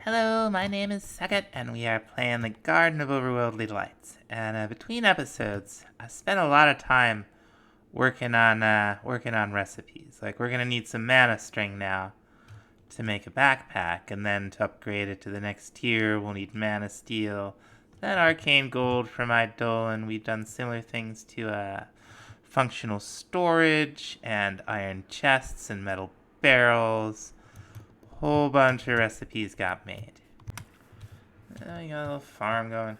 Hello, my name is Sagat, and we are playing the Garden of Overworldly Delights. And between episodes, I spent a lot of time working on recipes. Like, we're gonna need some mana string now to make a backpack, and then to upgrade it to the next tier, we'll need mana steel, then arcane gold from Eidolon. We've done similar things to functional storage and iron chests and metal barrels. Whole bunch of recipes got made. Oh, you got a little farm going.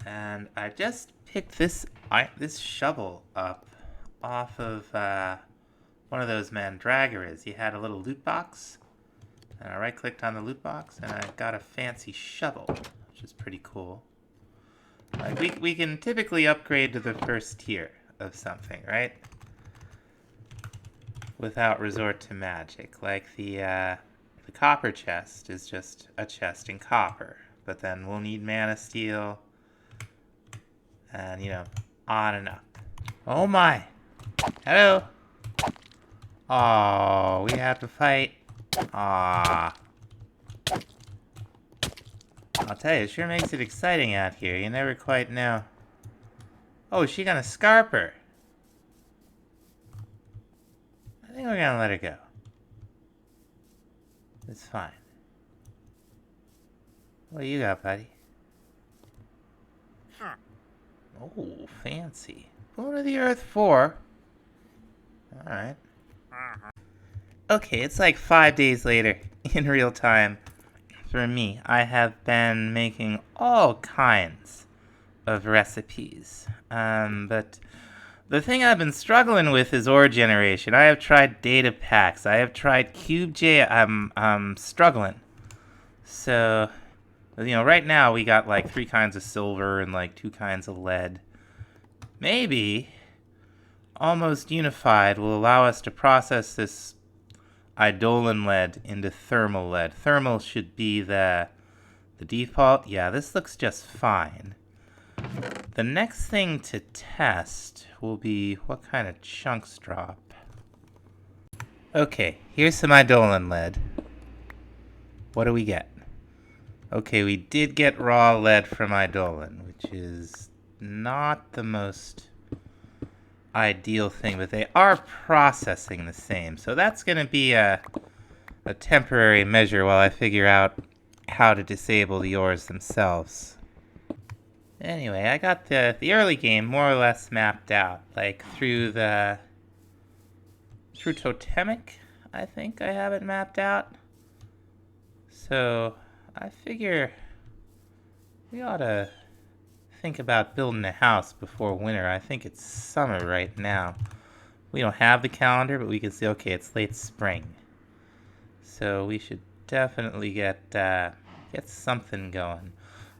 And I just picked this shovel up off of one of those mandragoras. He had a little loot box, and I right-clicked on the loot box, and I got a fancy shovel, which is pretty cool. Like we can typically upgrade to the first tier of something, right? Without resort to magic. Like the copper chest is just a chest in copper, but then we'll need mana steel, and on and up. Oh my! Hello! Oh, we have to fight. Ah. I'll tell you, it sure makes it exciting out here. You never quite know. Oh, is she gonna scarp her? I think we're gonna let her go. It's fine. What do you got, buddy? Oh, fancy. Boon of the Earth 4. Alright. Okay, it's like 5 days later in real time. For me, I have been making all kinds of recipes. But the thing I've been struggling with is ore generation. I have tried data packs. I have tried CubeJ. I'm struggling. So, right now we got like 3 kinds of silver and like 2 kinds of lead. Maybe Almost Unified will allow us to process this Eidolon lead into thermal lead. Thermal should be the default. Yeah, this looks just fine. The next thing to test will be what kind of chunks drop. Okay, here's some Eidolon lead. What do we get? Okay, we did get raw lead from Eidolon, which is not the most ideal thing, but they are processing the same. So that's going to be a temporary measure while I figure out how to disable the ores themselves. Anyway, I got the early game more or less mapped out, like through Totemic, I think I have it mapped out. So I figure we ought to think about building a house before winter. I think it's summer right now. We don't have the calendar, but we can see, okay, it's late spring. So we should definitely get something going.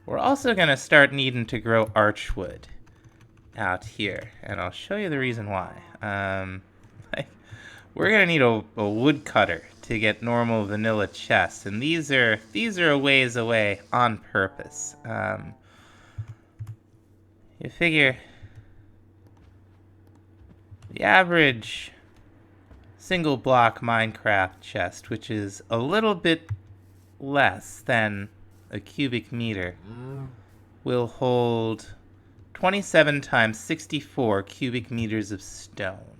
We're also going to start needing to grow archwood out here, and I'll show you the reason why. We're going to need a woodcutter to get normal vanilla chests, and these are a ways away on purpose. You figure the average single block Minecraft chest, which is a little bit less than a cubic meter, will hold 27 times 64 cubic meters of stone.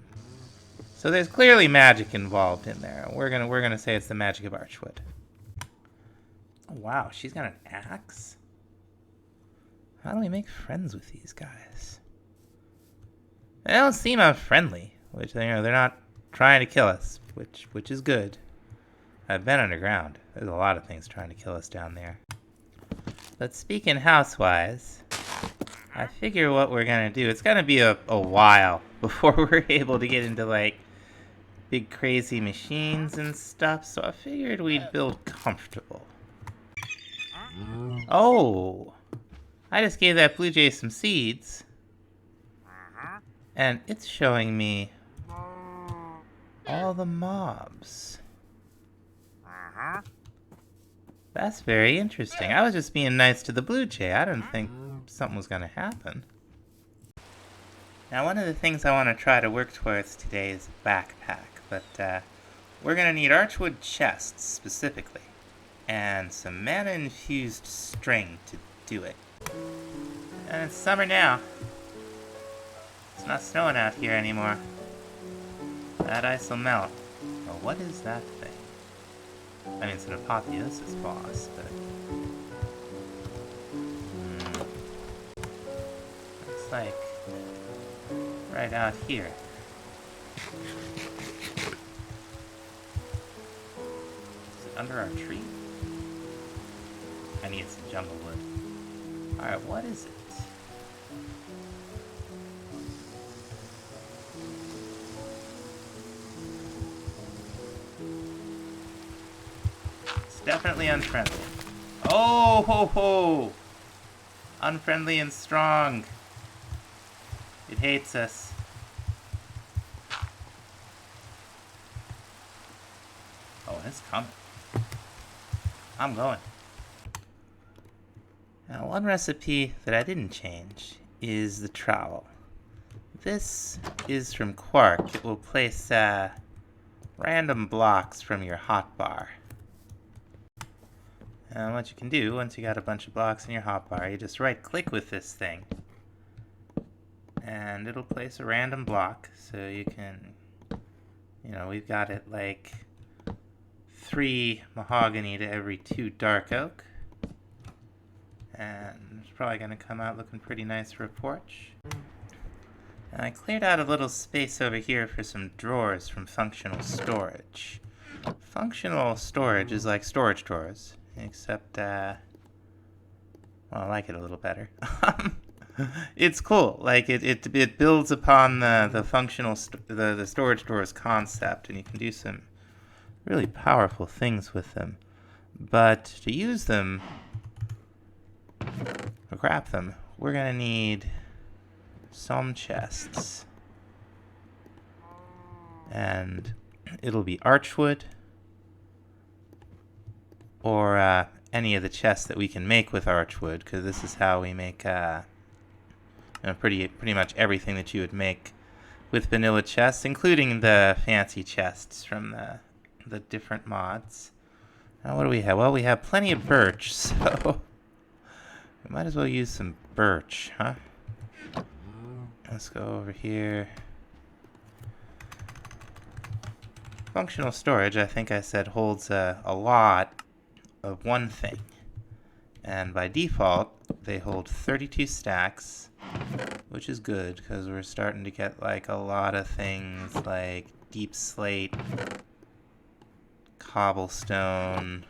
So there's clearly magic involved in there. We're gonna say it's the magic of archwood. Oh, wow, she's got an axe? How do we make friends with these guys? They don't seem unfriendly, which they're not trying to kill us, which is good. I've been underground. There's a lot of things trying to kill us down there. But speaking house-wise, I figure what we're gonna do, it's gonna be a while before we're able to get into like big crazy machines and stuff, so I figured we'd build comfortable. Oh! I just gave that blue jay some seeds, and it's showing me all the mobs. That's very interesting. I was just being nice to the blue jay. I didn't think something was going to happen. Now, one of the things I want to try to work towards today is a backpack, but We're gonna need archwood chests specifically, and some mana-infused string to do it. And it's summer now. It's not snowing out here anymore. That ice will melt. Well, what is that thing? I mean, it's an apotheosis boss, but... It's like... right out here. Is it under our tree? I need some jungle wood. Alright, what is it? It's definitely unfriendly. Oh, ho, ho! Unfriendly and strong. It hates us. Oh, it's coming. I'm going. Now, one recipe that I didn't change is the trowel. This is from Quark. It will place random blocks from your hotbar. And what you can do, once you got a bunch of blocks in your hotbar, you just right-click with this thing. And it'll place a random block, so you can, you know, we've got it like 3 mahogany to every 2 dark oak. And it's probably going to come out looking pretty nice for a porch. And I cleared out a little space over here for some drawers from functional storage. Functional storage is like storage drawers, except, well, I like it a little better. It's cool. Like, it builds upon the functional, the storage drawers concept, and you can do some really powerful things with them. But to use them, or grab them, we're gonna need some chests. And it'll be archwood, or any of the chests that we can make with archwood, because this is how we make you know, pretty much everything that you would make with vanilla chests, including the fancy chests from the different mods. Now, what do we have? Well, we have plenty of birch, so we might as well use some birch, huh? Let's go over here. Functional storage, I think I said, holds a lot of one thing. And by default, they hold 32 stacks, which is good, because we're starting to get like a lot of things like deep slate, cobblestone,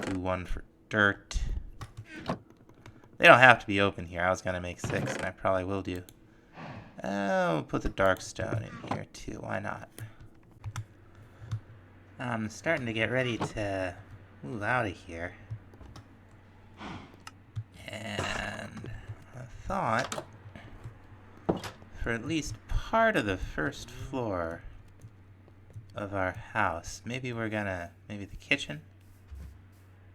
do one for dirt. They don't have to be open here. I was going to make 6, and I probably will do. We'll put the dark stone in here too. Why not? I'm starting to get ready to move out of here. And I thought, for at least part of the first floor of our house, maybe the kitchen?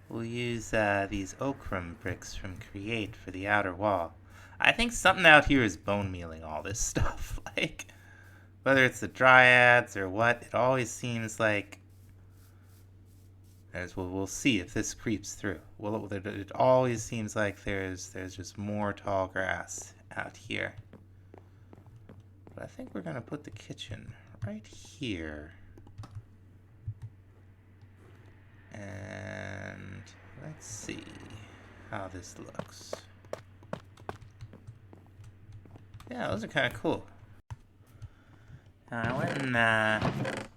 We'll use these ochre bricks from Create for the outer wall. I think something out here is bone mealing all this stuff. Like, whether it's the dryads or what, it always seems like we'll see if this creeps through. It always seems like there's just more tall grass out here. But I think we're gonna put the kitchen right here. And let's see how this looks. Yeah, those are kind of cool. Now, I went and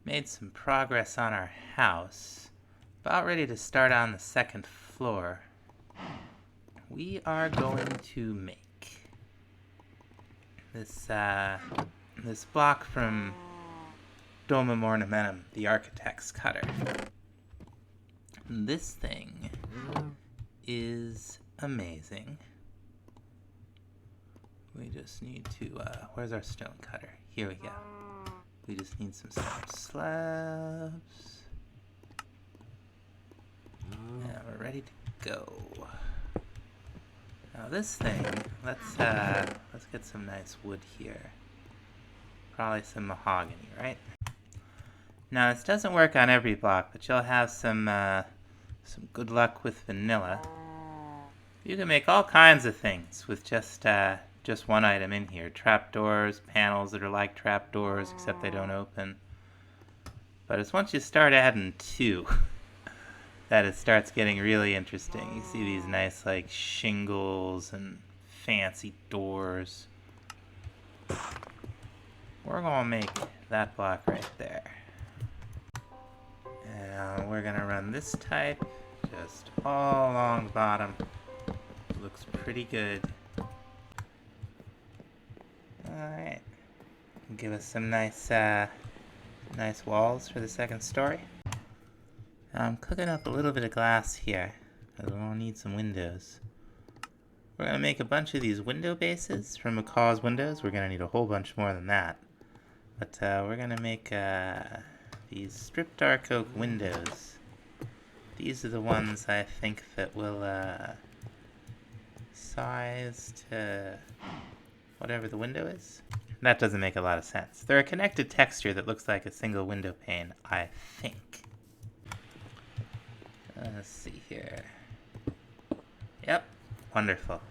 made some progress on our house. About ready to start on the second floor. We are going to make this block from Domum Ornamentum, the Architect's Cutter. This thing is amazing. We just need to, where's our stone cutter? Here we go. We just need some stone slabs. And we're ready to go. Now this thing, let's get some nice wood here. Probably some mahogany, right? Now, this doesn't work on every block, but you'll have some good luck with vanilla. You can make all kinds of things with just one item in here. Trapdoors, panels that are like trapdoors, except they don't open. But it's once you start adding two that it starts getting really interesting. You see these nice, like, shingles and fancy doors. We're gonna make that block right there. And we're gonna run this type just all along the bottom. Looks pretty good. Alright. Give us some nice walls for the second story. I'm cooking up a little bit of glass here, because we're gonna need some windows. We're gonna make a bunch of these window bases from Macaw's windows. We're gonna need a whole bunch more than that. But we're gonna make these strip dark oak windows. These are the ones I think that will size to whatever the window is. That doesn't make a lot of sense. They're a connected texture that looks like a single window pane, I think. Let's see here. Yep, wonderful.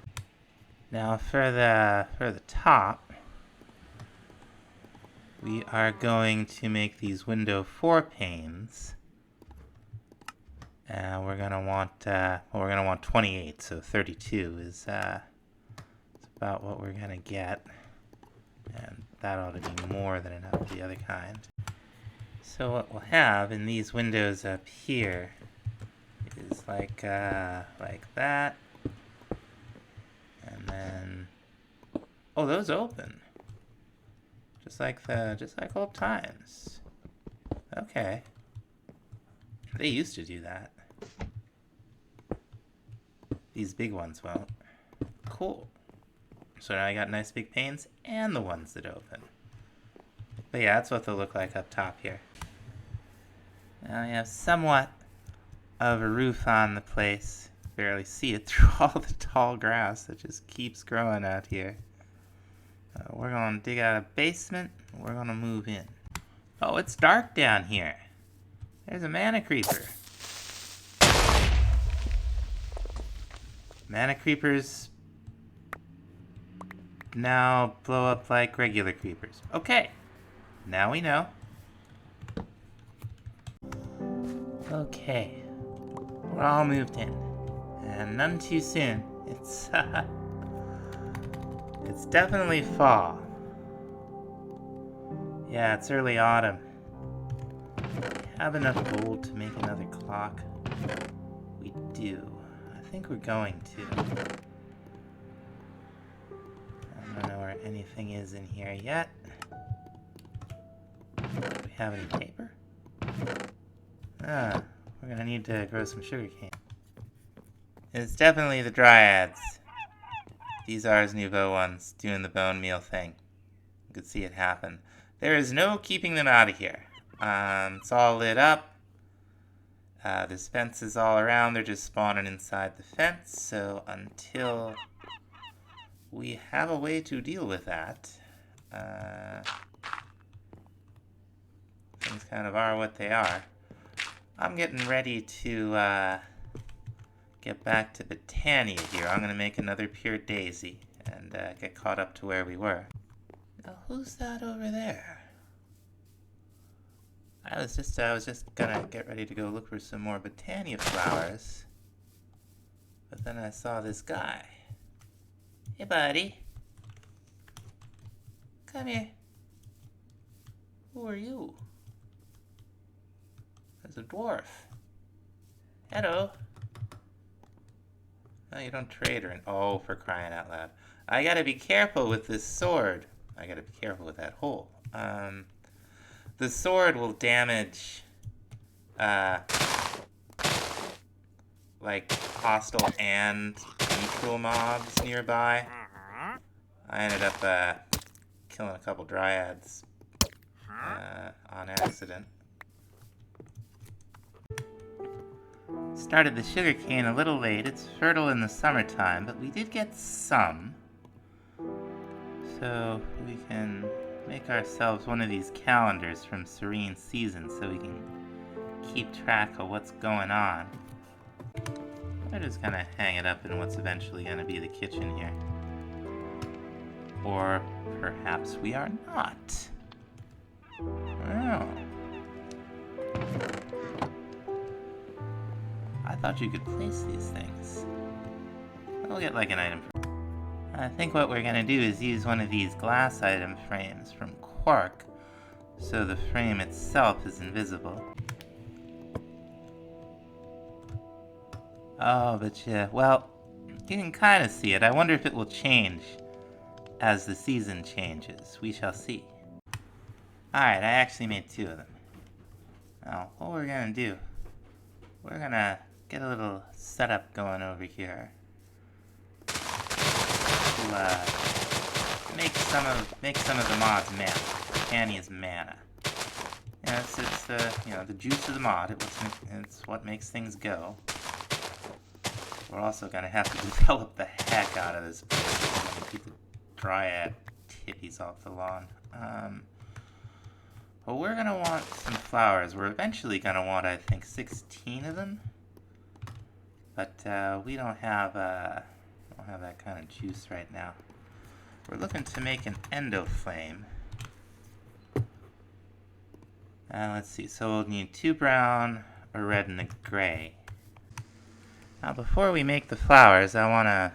Now for the top, we are going to make these window 4 panes. We're gonna want 28, so 32 is about what we're gonna get, and that ought to be more than enough of the other kind. So what we'll have in these windows up here is like that, and then those open, just like old times. Okay, they used to do that. These big ones won't. Cool. So now I got nice big panes and the ones that open. But yeah, that's what they'll look like up top here. Now we have somewhat of a roof on the place. Barely see it through all the tall grass that just keeps growing out here. We're gonna dig out a basement. We're gonna move in. Oh, it's dark down here. There's a mana creeper. Mana creepers now blow up like regular creepers. Okay, now we know. Okay, we're all moved in, and none too soon. It's definitely fall. Yeah, it's early autumn. Have enough gold to make another clock? We do. I think we're going to. I don't know where anything is in here yet. Do we have any paper? We're gonna need to grow some sugarcane. It's definitely the dryads. These Ars Nouveau ones doing the bone meal thing. You could see it happen. There is no keeping them out of here. It's all lit up. There's fences all around. They're just spawning inside the fence. So until we have a way to deal with that, things kind of are what they are. I'm getting ready to get back to Botania here. I'm going to make another pure daisy and get caught up to where we were. Now, who's that over there? I was just gonna get ready to go look for some more Botania flowers, but then I saw this guy. Hey, buddy. Come here. Who are you? There's a dwarf. Hello. No, you don't trade her. Oh, for crying out loud. I gotta be careful with this sword. I gotta be careful with that hole. The sword will damage, like, hostile and neutral mobs nearby. I ended up, killing a couple dryads, on accident. Started the sugarcane a little late. It's fertile in the summertime, but we did get some. So we can make ourselves one of these calendars from Serene Seasons so we can keep track of what's going on. We're just gonna hang it up in what's eventually gonna be the kitchen here. Or perhaps we are not. Oh. I thought you could place these things. We'll get like an item. I think what we're gonna do is use one of these glass item frames from Quark so the frame itself is invisible. Oh, but yeah, well, you can kind of see it. I wonder if it will change as the season changes. We shall see. Alright, I actually made 2 of them. Now, what we're gonna do, we're gonna get a little setup going over here. We'll, make some of the mod's mana. Canny is mana. Yeah, it's the juice of the mod. It's what makes things go. We're also gonna have to develop the heck out of this place. Keep the dryad tippies off the lawn. Well, we're gonna want some flowers. We're eventually gonna want, I think, 16 of them. But we don't have that kind of juice right now. We're looking to make an endoflame. Let's see. So we'll need 2 brown, a red, and a gray. Now, before we make the flowers, I want to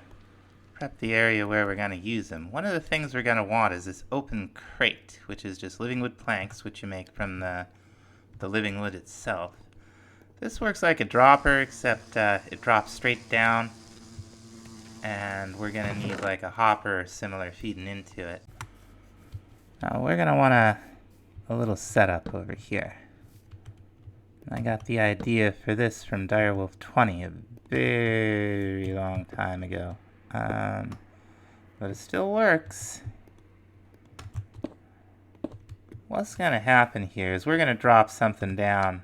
prep the area where we're going to use them. One of the things we're going to want is this open crate, which is just living wood planks, which you make from the living wood itself. This works like a dropper, except it drops straight down, and we're going to need like a hopper or similar feeding into it. Now, we're going to want a little setup over here. I got the idea for this from Direwolf 20, a very long time ago. But it still works. What's going to happen here is we're going to drop something down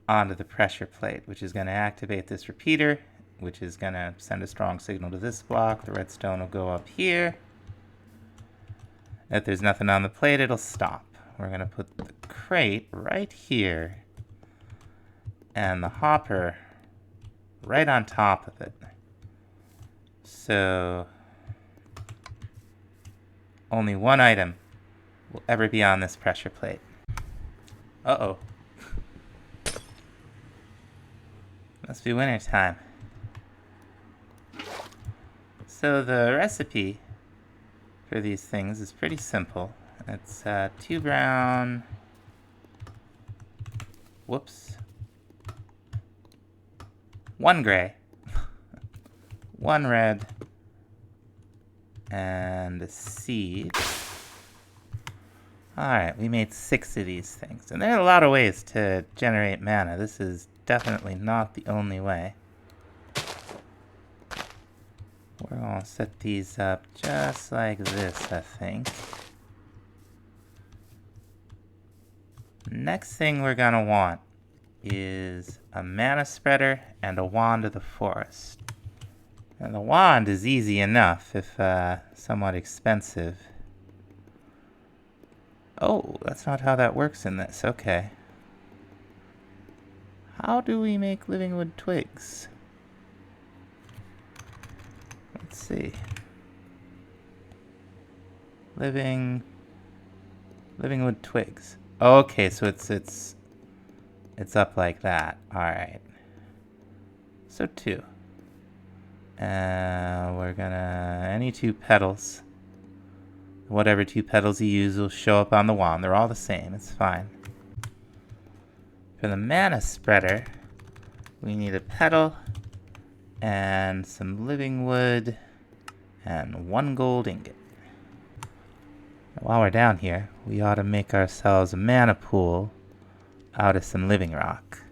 onto the pressure plate, which is going to activate this repeater, which is going to send a strong signal to this block. The redstone will go up here. If there's nothing on the plate, it'll stop. We're going to put the crate right here and the hopper right on top of it. So only one item will ever be on this pressure plate. Uh-oh. Must be winter time. So the recipe for these things is pretty simple. It's 2 brown, whoops, 1 gray, 1 red, and a seed. Alright, we made 6 of these things. And there are a lot of ways to generate mana. This is definitely not the only way. We're going to set these up just like this, I think. Next thing we're going to want is a mana spreader and a wand of the forest. And the wand is easy enough, if somewhat expensive. Oh, that's not how that works in this. Okay. How do we make living wood twigs? Let's see. Living wood twigs. Okay, so it's up like that. All right. So 2. We're gonna any 2 petals. Whatever 2 petals you use will show up on the wand. They're all the same. It's fine. For the mana spreader, we need a petal and some living wood and 1 gold ingot. While we're down here, we ought to make ourselves a mana pool out of some living rock.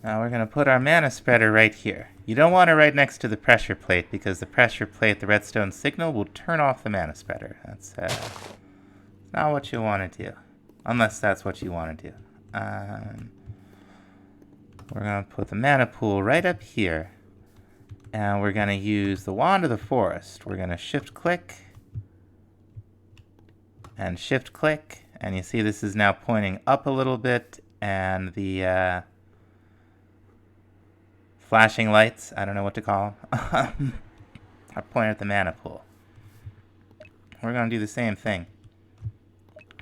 Now we're going to put our mana spreader right here. You don't want it right next to the pressure plate, because the pressure plate, the redstone signal, will turn off the mana spreader. That's not what you want to do, unless that's what you want to do. We're going to put the mana pool right up here, and we're going to use the wand of the forest. We're going to shift click and shift click, and you see this is now pointing up a little bit, and the flashing lights, I don't know what to call them, are pointing at the mana pool. We're going to do the same thing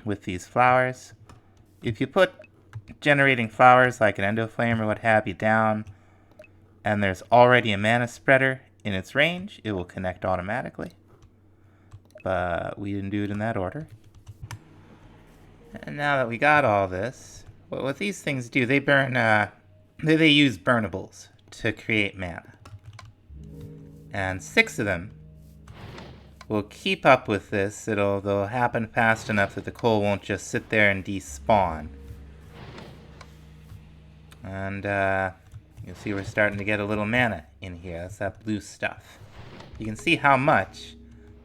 with these flowers. If you put generating flowers like an endoflame or what have you down, and there's already a mana spreader in its range, it will connect automatically. But we didn't do it in that order. And now that we got all this, what these things do, they burn, they use burnables to create mana. And 6 of them will keep up with this. They'll happen fast enough that the coal won't just sit there and despawn. And you'll see we're starting to get a little mana in here. That's that blue stuff. You can see how much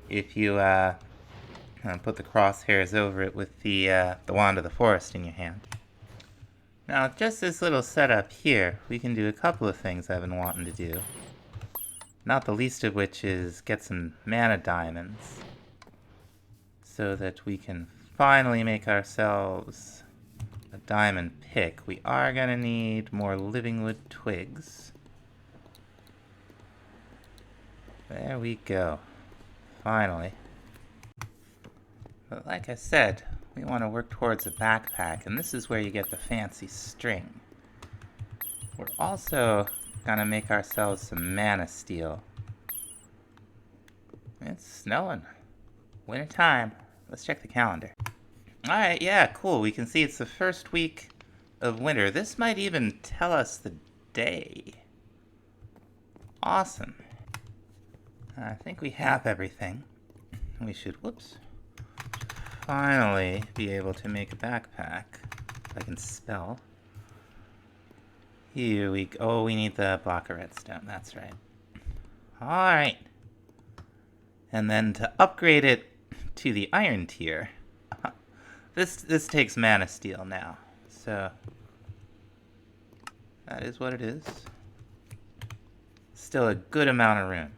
if you put the crosshairs over it with the Wand of the Forest in your hand. Now, just this little setup here, we can do a couple of things I've been wanting to do. Not the least of which is get some mana diamonds, so that we can finally make ourselves a diamond pick. We are going to need more living wood twigs. There we go. Finally. But like I said, we want to work towards a backpack, and this is where you get the fancy string. We're also going to make ourselves some mana steel. It's snowing. Winter time. Let's check the calendar. Alright, yeah, cool. We can see it's the first week of winter. This might even tell us the day. Awesome. I think we have everything. We should, finally be able to make a backpack. If I can spell. Here we go. Oh, we need the block of redstone. That's right. Alright. And then to upgrade it to the iron tier, this takes mana steel now. So that is what it is. Still a good amount of room.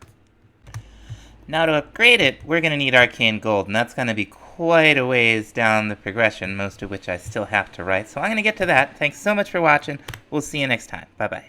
Now to upgrade it, we're going to need arcane gold, and that's going to be quite a ways down the progression, most of which I still have to write. So I'm going to get to that. Thanks so much for watching. We'll see you next time. Bye-bye.